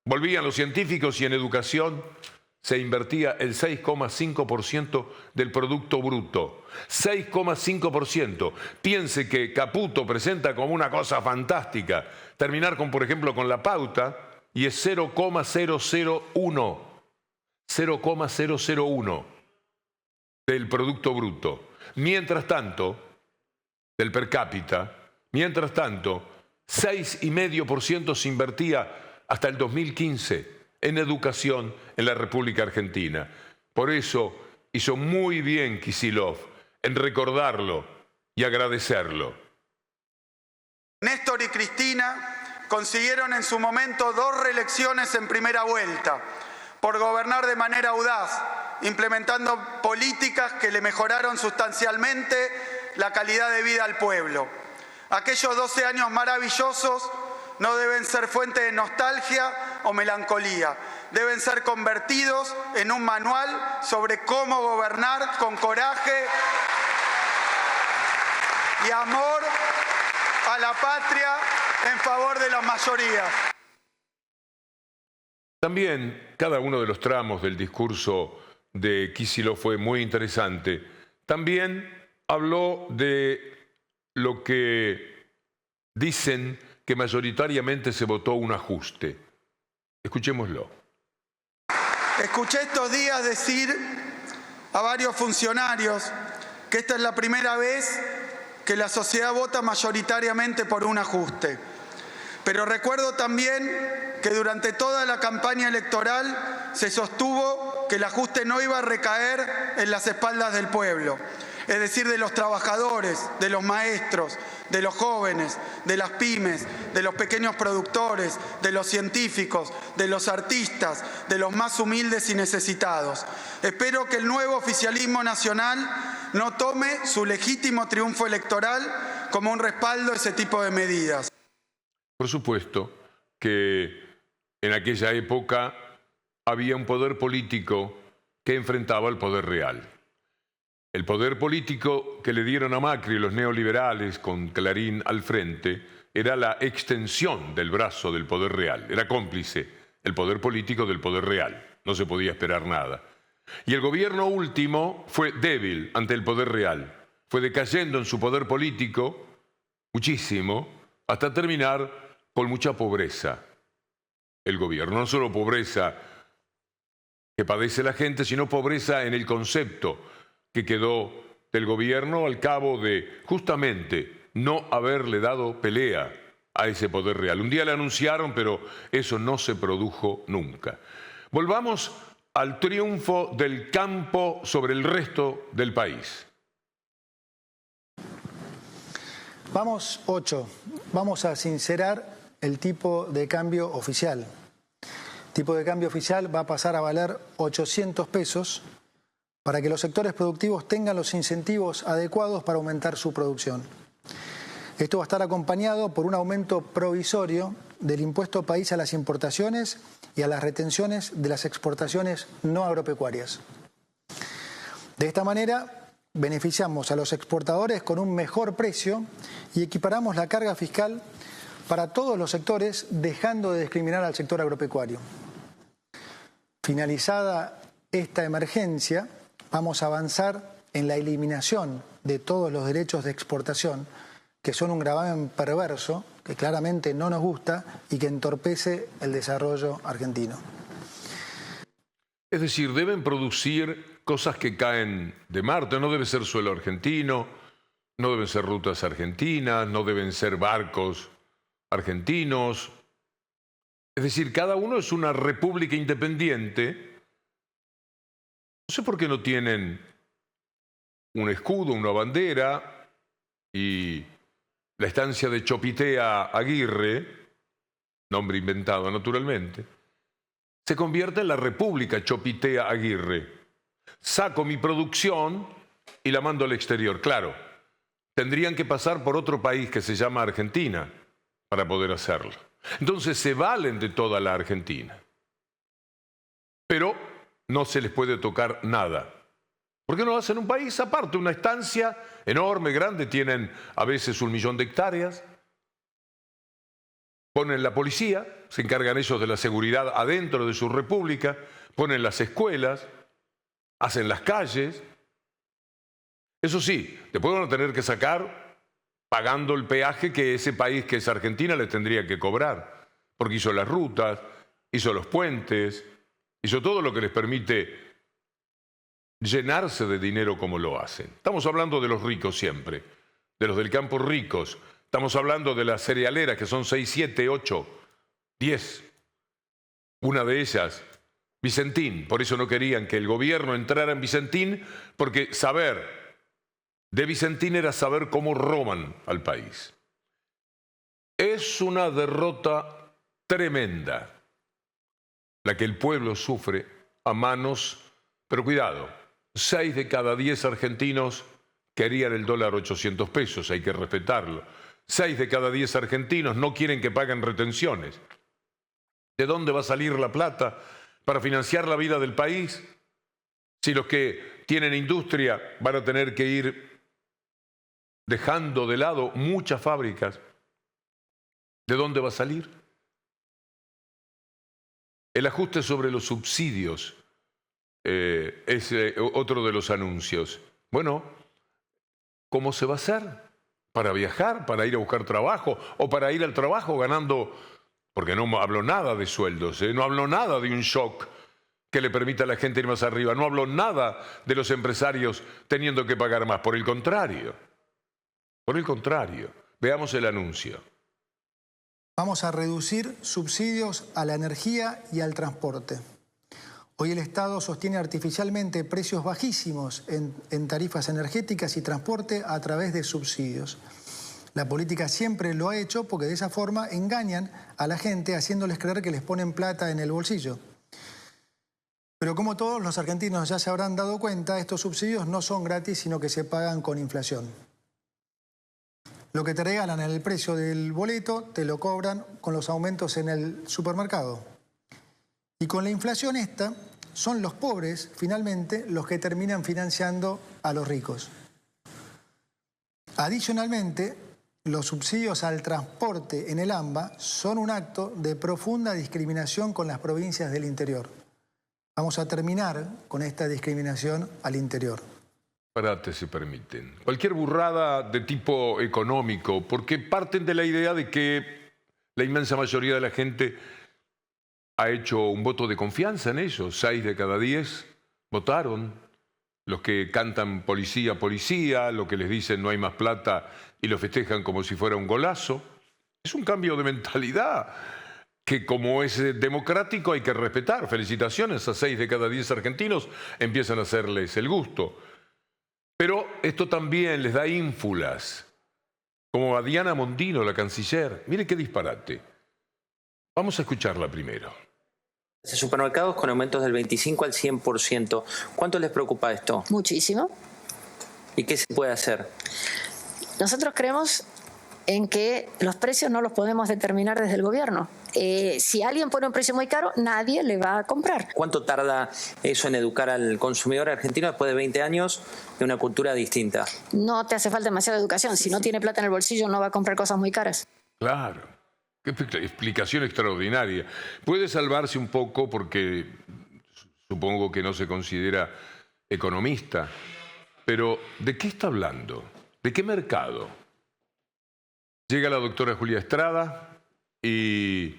volvían los científicos y en educación se invertía el 6,5% del Producto Bruto. 6,5%. Piense que Caputo presenta como una cosa fantástica terminar con, por ejemplo, con La Pauta, y es 0,001. 0,001 del Producto Bruto. Mientras tanto, del per cápita, mientras tanto, 6,5% se invertía hasta el 2015 en educación en la República Argentina. Por eso hizo muy bien Kicillof en recordarlo y agradecerlo.
Néstor y Cristina consiguieron en su momento 2 reelecciones en primera vuelta por gobernar de manera audaz, implementando políticas que le mejoraron sustancialmente la calidad de vida al pueblo. Aquellos 12 años maravillosos no deben ser fuente de nostalgia o melancolía. Deben ser convertidos en un manual sobre cómo gobernar con coraje y amor a la patria en favor de las mayorías.
También cada uno de los tramos del discurso de Kicillof fue muy interesante. También habló de lo que dicen que mayoritariamente se votó un ajuste. Escuchémoslo.
Escuché estos días decir a varios funcionarios que esta es la primera vez que la sociedad vota mayoritariamente por un ajuste. Pero recuerdo también que durante toda la campaña electoral se sostuvo que el ajuste no iba a recaer en las espaldas del pueblo, es decir, de los trabajadores, de los maestros, de los jóvenes, de las pymes, de los pequeños productores, de los científicos, de los artistas, de los más humildes y necesitados. Espero que el nuevo oficialismo nacional no tome su legítimo triunfo electoral como un respaldo a ese tipo de medidas.
Por supuesto que en aquella época había un poder político que enfrentaba al poder real. El poder político que le dieron a Macri los neoliberales con Clarín al frente era la extensión del brazo del poder real. Era cómplice el poder político del poder real. No se podía esperar nada. Y el gobierno último fue débil ante el poder real. Fue decayendo en su poder político muchísimo hasta terminar con mucha pobreza. El gobierno, no solo pobreza que padece la gente, sino pobreza en el concepto que quedó del gobierno al cabo de justamente no haberle dado pelea a ese poder real. Un día le anunciaron, pero eso no se produjo nunca. Volvamos al triunfo del campo sobre el resto del país.
Vamos, 8. Vamos a sincerar el tipo de cambio oficial. El tipo de cambio oficial va a pasar a valer 800 pesos para que los sectores productivos tengan los incentivos adecuados para aumentar su producción. Esto va a estar acompañado por un aumento provisorio del impuesto país a las importaciones y a las retenciones de las exportaciones no agropecuarias. De esta manera, beneficiamos a los exportadores con un mejor precio y equiparamos la carga fiscal para todos los sectores, dejando de discriminar al sector agropecuario. Finalizada esta emergencia, vamos a avanzar en la eliminación de todos los derechos de exportación, que son un gravamen perverso, que claramente no nos gusta y que entorpece el desarrollo argentino.
Es decir, deben producir cosas que caen de Marte, no debe ser suelo argentino, no deben ser rutas argentinas, no deben ser barcos argentinos. Es decir, cada uno es una república independiente. No sé por qué no tienen un escudo, una bandera, y la estancia de Chopitea Aguirre, nombre inventado naturalmente, se convierte en la República Chopitea Aguirre. Saco mi producción y la mando al exterior. Claro, tendrían que pasar por otro país que se llama Argentina para poder hacerlo. Entonces se valen de toda la Argentina. Pero no se les puede tocar nada. ¿Por qué no hacen un país aparte? Una estancia enorme, grande, tienen a veces 1 millón de hectáreas. Ponen la policía, se encargan ellos de la seguridad adentro de su república, ponen las escuelas, hacen las calles. Eso sí, después van a tener que sacar pagando el peaje que ese país que es Argentina les tendría que cobrar, porque hizo las rutas, hizo los puentes, hizo todo lo que les permite llenarse de dinero como lo hacen. Estamos hablando de los ricos siempre, de los del campo ricos. Estamos hablando de las cerealeras, que son 6, 7, 8, 10. Una de ellas, Vicentín. Por eso no querían que el gobierno entrara en Vicentín, porque saber de Vicentín era saber cómo roban al país. Es una derrota tremenda la que el pueblo sufre a manos, pero cuidado, 6 de cada 10 argentinos querían el dólar 800 pesos, hay que respetarlo. 6 de cada 10 argentinos no quieren que paguen retenciones. ¿De dónde va a salir la plata para financiar la vida del país? Si los que tienen industria van a tener que ir dejando de lado muchas fábricas, ¿de dónde va a salir? El ajuste sobre los subsidios es otro de los anuncios. Bueno, ¿cómo se va a hacer? ¿Para viajar? ¿Para ir a buscar trabajo? ¿O para ir al trabajo ganando? Porque no habló nada de sueldos, no habló nada de un shock que le permita a la gente ir más arriba. No habló nada de los empresarios teniendo que pagar más. Por el contrario. Por el contrario. Veamos el anuncio.
Vamos a reducir subsidios a la energía y al transporte. Hoy el Estado sostiene artificialmente precios bajísimos en tarifas energéticas y transporte a través de subsidios. La política siempre lo ha hecho porque de esa forma engañan a la gente haciéndoles creer que les ponen plata en el bolsillo. Pero como todos los argentinos ya se habrán dado cuenta, estos subsidios no son gratis, sino que se pagan con inflación. Lo que te regalan en el precio del boleto te lo cobran con los aumentos en el supermercado. Y con la inflación esta, son los pobres, finalmente, los que terminan financiando a los ricos. Adicionalmente, los subsidios al transporte en el AMBA son un acto de profunda discriminación con las provincias del interior. Vamos a terminar con esta discriminación al interior.
Parate, si permiten. Cualquier burrada de tipo económico, porque parten de la idea de que la inmensa mayoría de la gente ha hecho un voto de confianza en ellos. 6 de cada 10 votaron. Los que cantan policía, policía, los que les dicen no hay más plata y lo festejan como si fuera un golazo. Es un cambio de mentalidad que, como es democrático, hay que respetar. Felicitaciones a 6 de cada 10 argentinos, empiezan a hacerles el gusto. Pero esto también les da ínfulas, como a Diana Mondino, la canciller. Mire qué disparate. Vamos a escucharla primero.
Supermercados con aumentos del 25 al 100%. ¿Cuánto les preocupa esto?
Muchísimo.
¿Y qué se puede hacer?
Nosotros creemos en que los precios no los podemos determinar desde el gobierno. Si alguien pone un precio muy caro, nadie le va a comprar.
¿Cuánto tarda eso en educar al consumidor argentino después de 20 años de una cultura distinta?
No te hace falta demasiada educación. Si no tiene plata en el bolsillo, no va a comprar cosas muy caras.
Claro. Qué explicación extraordinaria. Puede salvarse un poco porque supongo que no se considera economista, pero ¿de qué está hablando? ¿De qué mercado? Llega la doctora Julia Estrada y...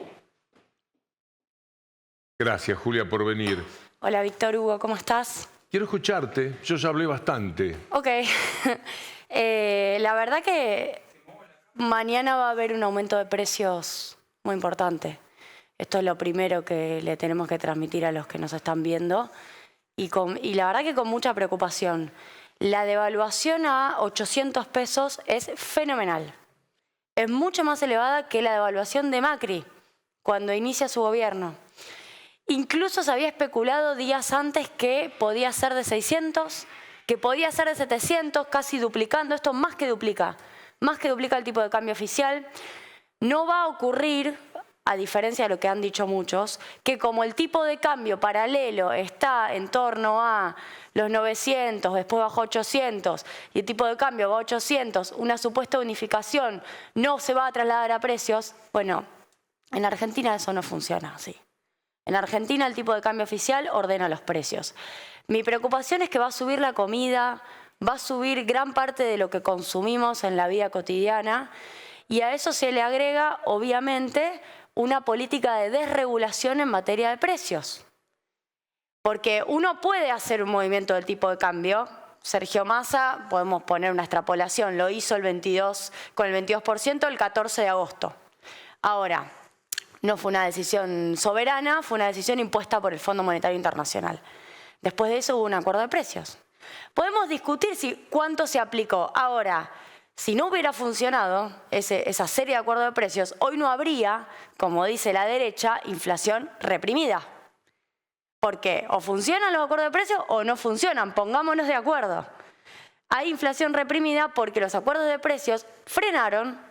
Gracias, Julia, por venir.
Hola, Víctor Hugo, ¿cómo estás?
Quiero escucharte, yo ya hablé bastante.
Ok. La verdad que mañana va a haber un aumento de precios muy importante. Esto es lo primero que le tenemos que transmitir a los que nos están viendo. Y la verdad que con mucha preocupación. La devaluación a 800 pesos es fenomenal. Es mucho más elevada que la devaluación de Macri cuando inicia su gobierno. Incluso se había especulado días antes que podía ser de 600, que podía ser de 700, casi duplicando. Esto más que duplica el tipo de cambio oficial. No va a ocurrir, a diferencia de lo que han dicho muchos, que como el tipo de cambio paralelo está en torno a los 900, después bajó a 800 y el tipo de cambio va a 800, una supuesta unificación no se va a trasladar a precios. Bueno, en Argentina eso no funciona así. En Argentina el tipo de cambio oficial ordena los precios. Mi preocupación es que va a subir la comida, va a subir gran parte de lo que consumimos en la vida cotidiana y a eso se le agrega, obviamente, una política de desregulación en materia de precios. Porque uno puede hacer un movimiento del tipo de cambio. Sergio Massa, podemos poner una extrapolación, lo hizo con el 22% el 14 de agosto. Ahora, no fue una decisión soberana, fue una decisión impuesta por el Fondo Monetario Internacional. Después de eso hubo un acuerdo de precios. Podemos discutir cuánto se aplicó. Ahora, si no hubiera funcionado esa serie de acuerdos de precios, hoy no habría, como dice la derecha, inflación reprimida. Porque o funcionan los acuerdos de precios o no funcionan, pongámonos de acuerdo. Hay inflación reprimida porque los acuerdos de precios frenaron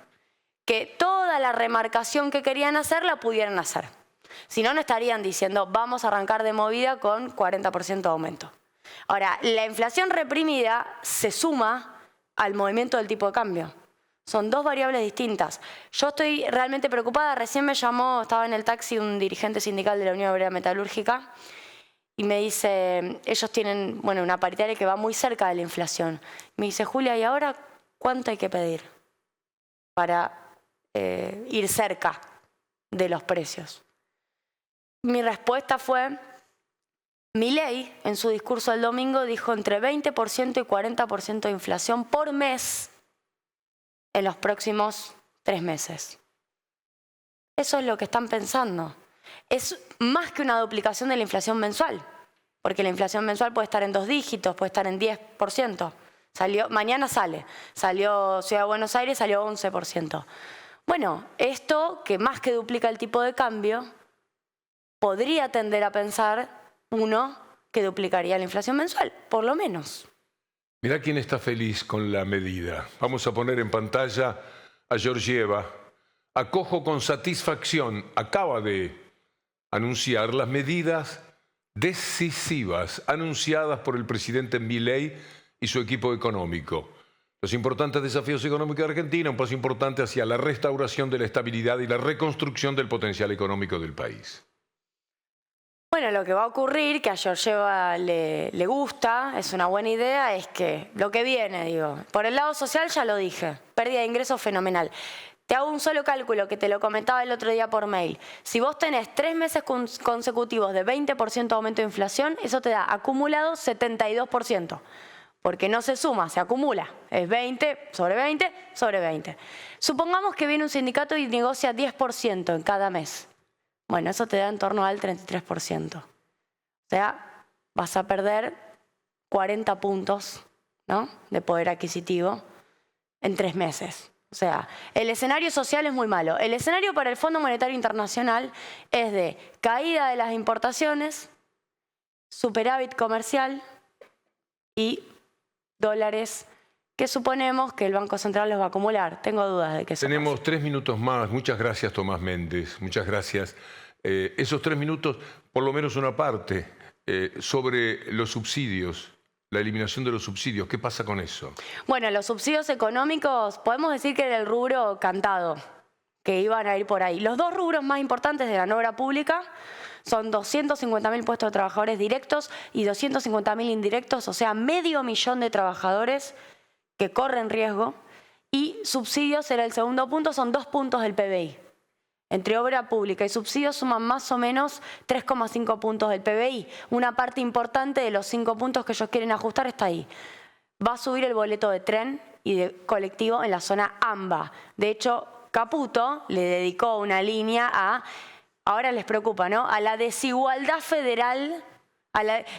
que toda la remarcación que querían hacer la pudieran hacer. Si no, no estarían diciendo vamos a arrancar de movida con 40% de aumento. Ahora, la inflación reprimida se suma al movimiento del tipo de cambio. Son dos variables distintas. Yo estoy realmente preocupada. Recién me llamó, estaba en el taxi, un dirigente sindical de la Unión Obrera Metalúrgica y me dice, ellos tienen una paritaria que va muy cerca de la inflación. Me dice, Julia, ¿y ahora cuánto hay que pedir para ir cerca de los precios? Mi respuesta fue, Milei en su discurso del domingo dijo entre 20% y 40% de inflación por mes en los próximos 3 meses. Eso es lo que están pensando. Es más que una duplicación de la inflación mensual, porque la inflación mensual puede estar en 2 dígitos, puede estar en 10%. Mañana salió Ciudad de Buenos Aires, salió 11%. Bueno, esto que más que duplica el tipo de cambio, podría tender a pensar uno que duplicaría la inflación mensual, por lo menos.
Mirá quién está feliz con la medida. Vamos a poner en pantalla a Georgieva. Acojo con satisfacción, acaba de anunciar las medidas decisivas anunciadas por el presidente Milei y su equipo económico. Los importantes desafíos económicos de Argentina, un paso importante hacia la restauración de la estabilidad y la reconstrucción del potencial económico del país.
Bueno, lo que va a ocurrir, que a Georgieva le gusta, es una buena idea, es que lo que viene, por el lado social ya lo dije, pérdida de ingresos fenomenal. Te hago un solo cálculo que te lo comentaba el otro día por mail. Si vos tenés 3 meses consecutivos de 20% de aumento de inflación, eso te da acumulado 72%. Porque no se suma, se acumula. Es 20 sobre 20 sobre 20. Supongamos que viene un sindicato y negocia 10% en cada mes. Bueno, eso te da en torno al 33%. O sea, vas a perder 40 puntos, ¿no?, de poder adquisitivo en 3 meses. O sea, el escenario social es muy malo. El escenario para el Fondo Monetario Internacional es de caída de las importaciones, superávit comercial y dólares que suponemos que el Banco Central los va a acumular. Tengo dudas de que eso
Tenemos
pase.
3 minutos más. Muchas gracias, Tomás Méndez. Muchas gracias. Esos 3 minutos, por lo menos una parte, sobre los subsidios, la eliminación de los subsidios. ¿Qué pasa con eso?
Bueno, los subsidios económicos, podemos decir que era el rubro cantado, que iban a ir por ahí. Los dos rubros más importantes de la obra pública son 250.000 puestos de trabajadores directos y 250.000 indirectos, o sea, 500.000 de trabajadores que corren riesgo. Y subsidios era el segundo punto, son 2 puntos del PBI. Entre obra pública y subsidios suman más o menos 3,5 puntos del PBI. Una parte importante de los 5 puntos que ellos quieren ajustar está ahí. Va a subir el boleto de tren y de colectivo en la zona AMBA. De hecho, Caputo le dedicó una línea a, ahora les preocupa, ¿no?, a la desigualdad federal.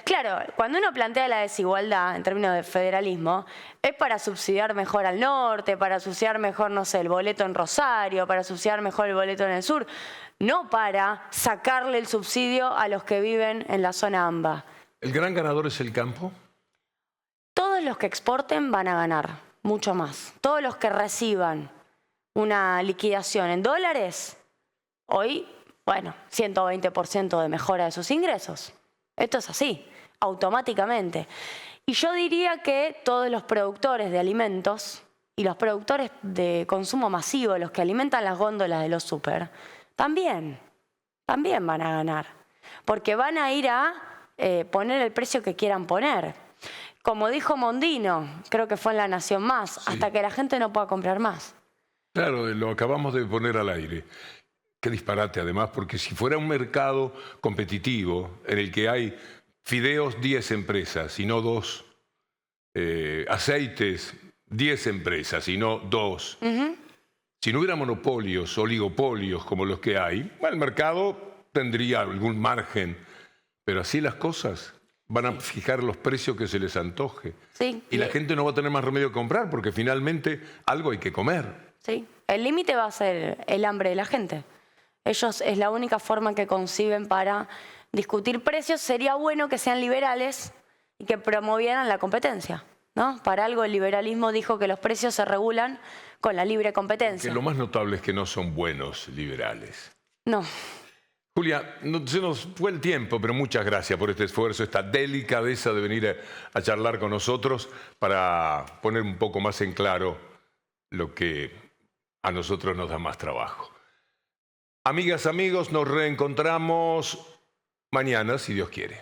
Claro, cuando uno plantea la desigualdad en términos de federalismo, es para subsidiar mejor al norte, para subsidiar mejor, no sé, el boleto en Rosario, para subsidiar mejor el boleto en el sur, no para sacarle el subsidio a los que viven en la zona AMBA.
¿El gran ganador es el campo?
Todos los que exporten van a ganar, mucho más. Todos los que reciban una liquidación en dólares, hoy, bueno, 120% de mejora de sus ingresos. Esto es así, automáticamente. Y yo diría que todos los productores de alimentos y los productores de consumo masivo, los que alimentan las góndolas de los súper, también van a ganar. Porque van a ir a poner el precio que quieran poner. Como dijo Mondino, creo que fue en La Nación Más,
Sí.
hasta que la gente no pueda comprar más.
Claro, lo acabamos de poner al aire. Qué disparate además, porque si fuera un mercado competitivo en el que hay fideos 10 empresas y no 2, aceites 10 empresas y no 2, si no hubiera monopolios, oligopolios como los que hay, bueno, el mercado tendría algún margen, pero así las cosas van a fijar los precios que se les antoje.
Sí.
Y la gente no va a tener más remedio que comprar porque finalmente algo hay que comer.
Sí. El límite va a ser el hambre de la gente. Ellos es la única forma que conciben para discutir precios. Sería bueno que sean liberales y que promovieran la competencia, ¿no? Para algo el liberalismo dijo que los precios se regulan con la libre competencia.
Que lo más notable es que no son buenos liberales.
No.
Julia, se nos fue el tiempo, pero muchas gracias por este esfuerzo, esta delicadeza de venir a charlar con nosotros para poner un poco más en claro lo que a nosotros nos da más trabajo. Amigas, amigos, nos reencontramos mañana, si Dios quiere.